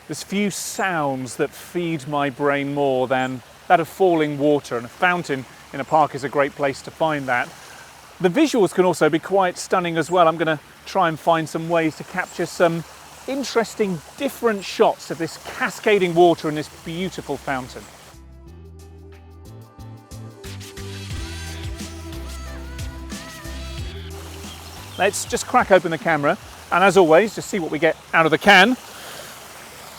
There's few sounds that feed my brain more than that of falling water, and a fountain in a park is a great place to find that. The visuals can also be quite stunning as well. I'm going to try and find some ways to capture some interesting different shots of this cascading water in this beautiful fountain. Let's just crack open the camera, and as always, just see what we get out of the can.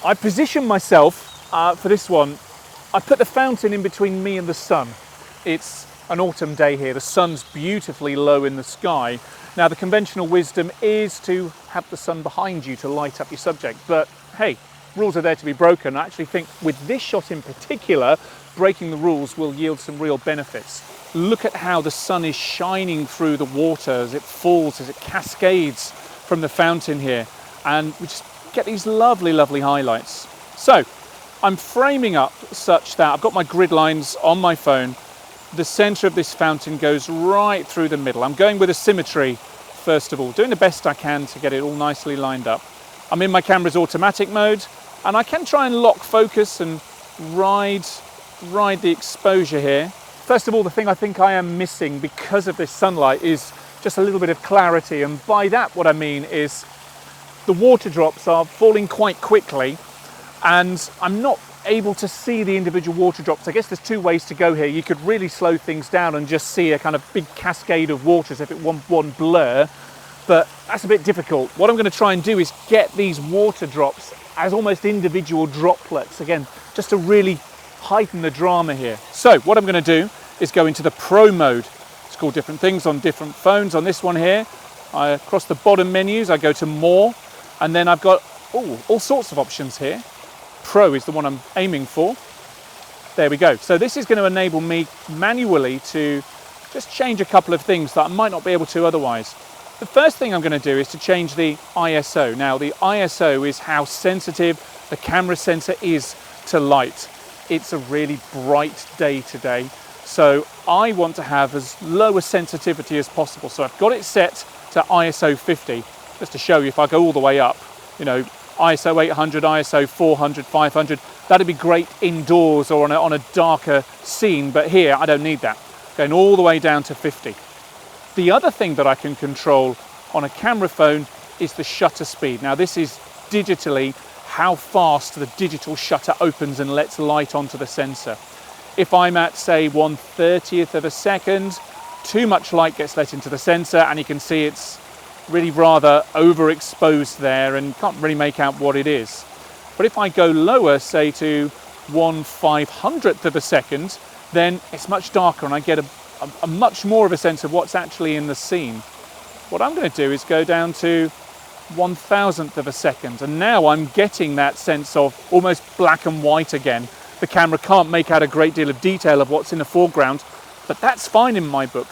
I position myself for this one. I put the fountain in between me and the sun. It's an autumn day here. The sun's beautifully low in the sky. Now, the conventional wisdom is to have the sun behind you to light up your subject, but hey, rules are there to be broken. I actually think with this shot in particular, breaking the rules will yield some real benefits. Look at how the sun is shining through the water as it falls, as it cascades from the fountain here, and we just get these lovely, lovely highlights. So I'm framing up such that I've got my grid lines on my phone. The center of this fountain goes right through the middle. I'm going with a symmetry first of all, doing the best I can to get it all nicely lined up. I'm in my camera's automatic mode, and I can try and lock focus and ride the exposure here. First of all, the thing I think I am missing because of this sunlight is just a little bit of clarity, and by that what I mean is the water drops are falling quite quickly and I'm not able to see the individual water drops. I guess there's two ways to go here. You could really slow things down and just see a kind of big cascade of water as if it one blur, but that's a bit difficult. What I'm going to try and do is get these water drops as almost individual droplets, again, just to really heighten the drama here. So what I'm going to do is go into the Pro mode. It's called different things on different phones. On this one here, across the bottom menus, I go to More, and then I've got all sorts of options here. Pro is the one I'm aiming for. There we go. So this is going to enable me manually to just change a couple of things that I might not be able to otherwise. The first thing I'm going to do is to change the ISO. Now, the ISO is how sensitive the camera sensor is to light. It's a really bright day today, so I want to have as low a sensitivity as possible. So I've got it set to ISO 50, just to show you if I go all the way up, you know, ISO 800, ISO 400, 500, that'd be great indoors or on a darker scene, but here I don't need that. Going all the way down to 50. The other thing that I can control on a camera phone is the shutter speed. Now, this is digitally how fast the digital shutter opens and lets light onto the sensor. If I'm at, say, 1/30th of a second, too much light gets let into the sensor, and you can see it's really rather overexposed there and can't really make out what it is. But if I go lower, say to 1/500th of a second, then it's much darker and I get a much more of a sense of what's actually in the scene. What I'm going to do is go down to 1,000th of a second, and now I'm getting that sense of almost black and white again. The camera can't make out a great deal of detail of what's in the foreground, but that's fine in my book.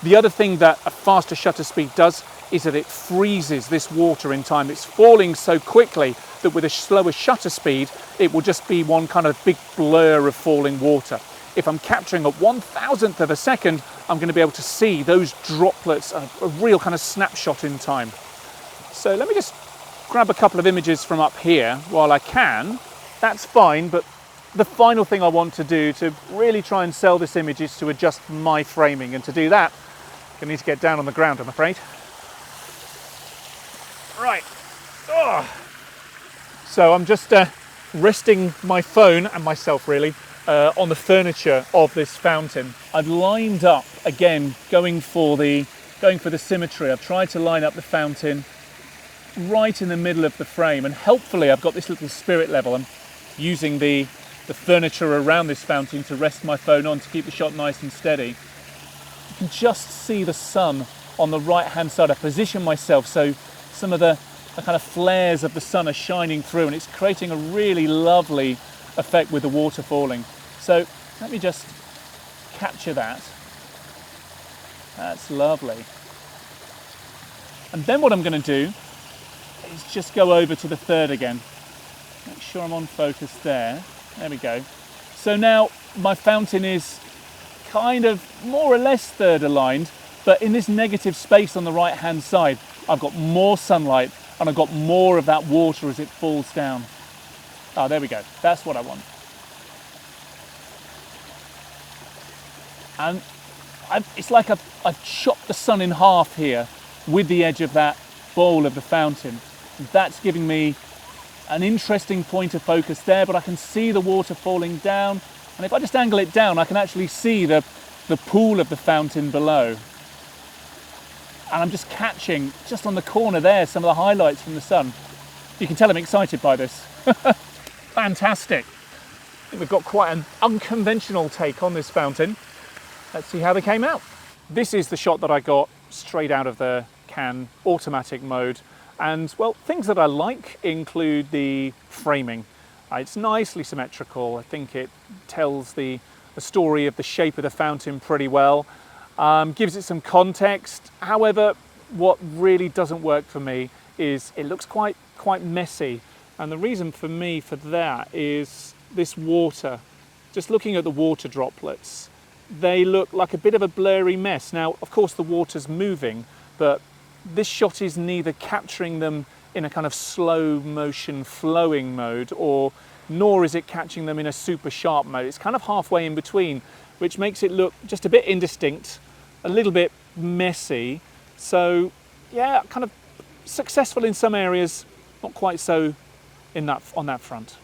The other thing that a faster shutter speed does is that it freezes this water in time. It's falling so quickly that with a slower shutter speed, it will just be one kind of big blur of falling water. If I'm capturing at 1,000th of a second, I'm going to be able to see those droplets, a real kind of snapshot in time. So let me just grab a couple of images from up here while I can. That's fine, but the final thing I want to do to really try and sell this image is to adjust my framing, and to do that, I need to get down on the ground, I'm afraid. Right. Oh. So I'm just resting my phone and myself really on the furniture of this fountain. I've lined up again, going for the symmetry. I've tried to line up the fountain right in the middle of the frame, and helpfully I've got this little spirit level. I'm using the furniture around this fountain to rest my phone on to keep the shot nice and steady. You can just see the sun on the right hand side. I position myself so some of the kind of flares of the sun are shining through, and it's creating a really lovely effect with the water falling. So let me just capture that. That's lovely. And then what I'm going to do is just go over to the third again. Make sure I'm on focus there. There we go. So now my fountain is kind of more or less third aligned, but in this negative space on the right hand side, I've got more sunlight and I've got more of that water as it falls down. Oh, there we go. That's what I want. And it's like I've chopped the sun in half here with the edge of that bowl of the fountain. That's giving me an interesting point of focus there, but I can see the water falling down. And if I just angle it down, I can actually see the pool of the fountain below. And I'm just catching, just on the corner there, some of the highlights from the sun. You can tell I'm excited by this. Fantastic. I think we've got quite an unconventional take on this fountain. Let's see how they came out. This is the shot that I got straight out of the can, automatic mode. And well, things that I like include the framing. It's nicely symmetrical. I think it tells the story of the shape of the fountain pretty well. Gives it some context. However, what really doesn't work for me is it looks quite messy. And the reason for me for that is this water. Just looking at the water droplets, they look like a bit of a blurry mess. Now, of course, the water's moving, but this shot is neither capturing them in a kind of slow motion flowing mode, nor is it catching them in a super sharp mode. It's kind of halfway in between, which makes it look just a bit indistinct, a little bit messy. So yeah, kind of successful in some areas, not quite so on that front.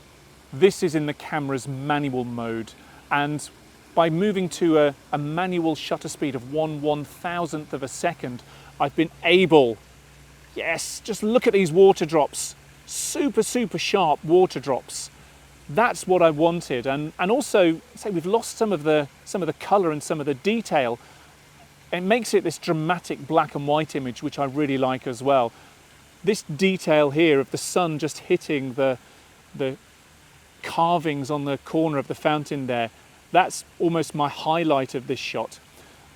This is in the camera's manual mode, and by moving to a manual shutter speed of 1/1000th of a second, I've been able, yes, just look at these water drops, super sharp water drops. That's what I wanted, and also say we've lost some of the colour and some of the detail. It makes it this dramatic black and white image, which I really like as well. This detail here of the sun just hitting the carvings on the corner of the fountain there, that's almost my highlight of this shot.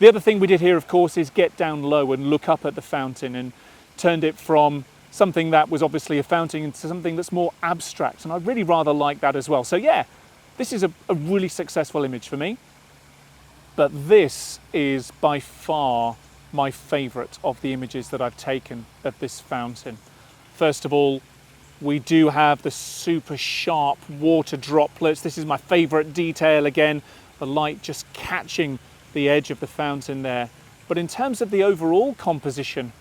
The other thing we did here, of course, is get down low and look up at the fountain, and turned it from something that was obviously a fountain into something that's more abstract, and I really rather like that as well. So yeah, this is a really successful image for me, but this is by far my favourite of the images that I've taken of this fountain. First of all, we do have the super sharp water droplets. This is my favourite detail again, the light just catching the edge of the fountain there. But in terms of the overall composition,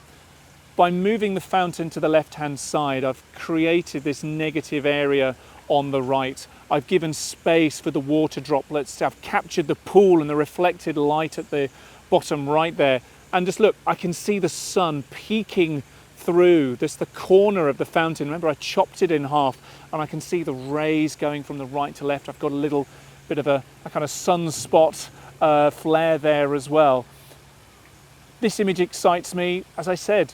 by moving the fountain to the left-hand side, I've created this negative area on the right. I've given space for the water droplets. I've captured the pool and the reflected light at the bottom right there. And just look, I can see the sun peeking through this, the corner of the fountain. Remember, I chopped it in half, and I can see the rays going from the right to left. I've got a little bit of a kind of sunspot flare there as well. This image excites me. As I said,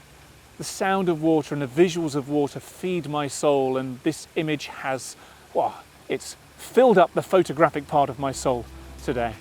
the sound of water and the visuals of water feed my soul, and this image has, well, it's filled up the photographic part of my soul today.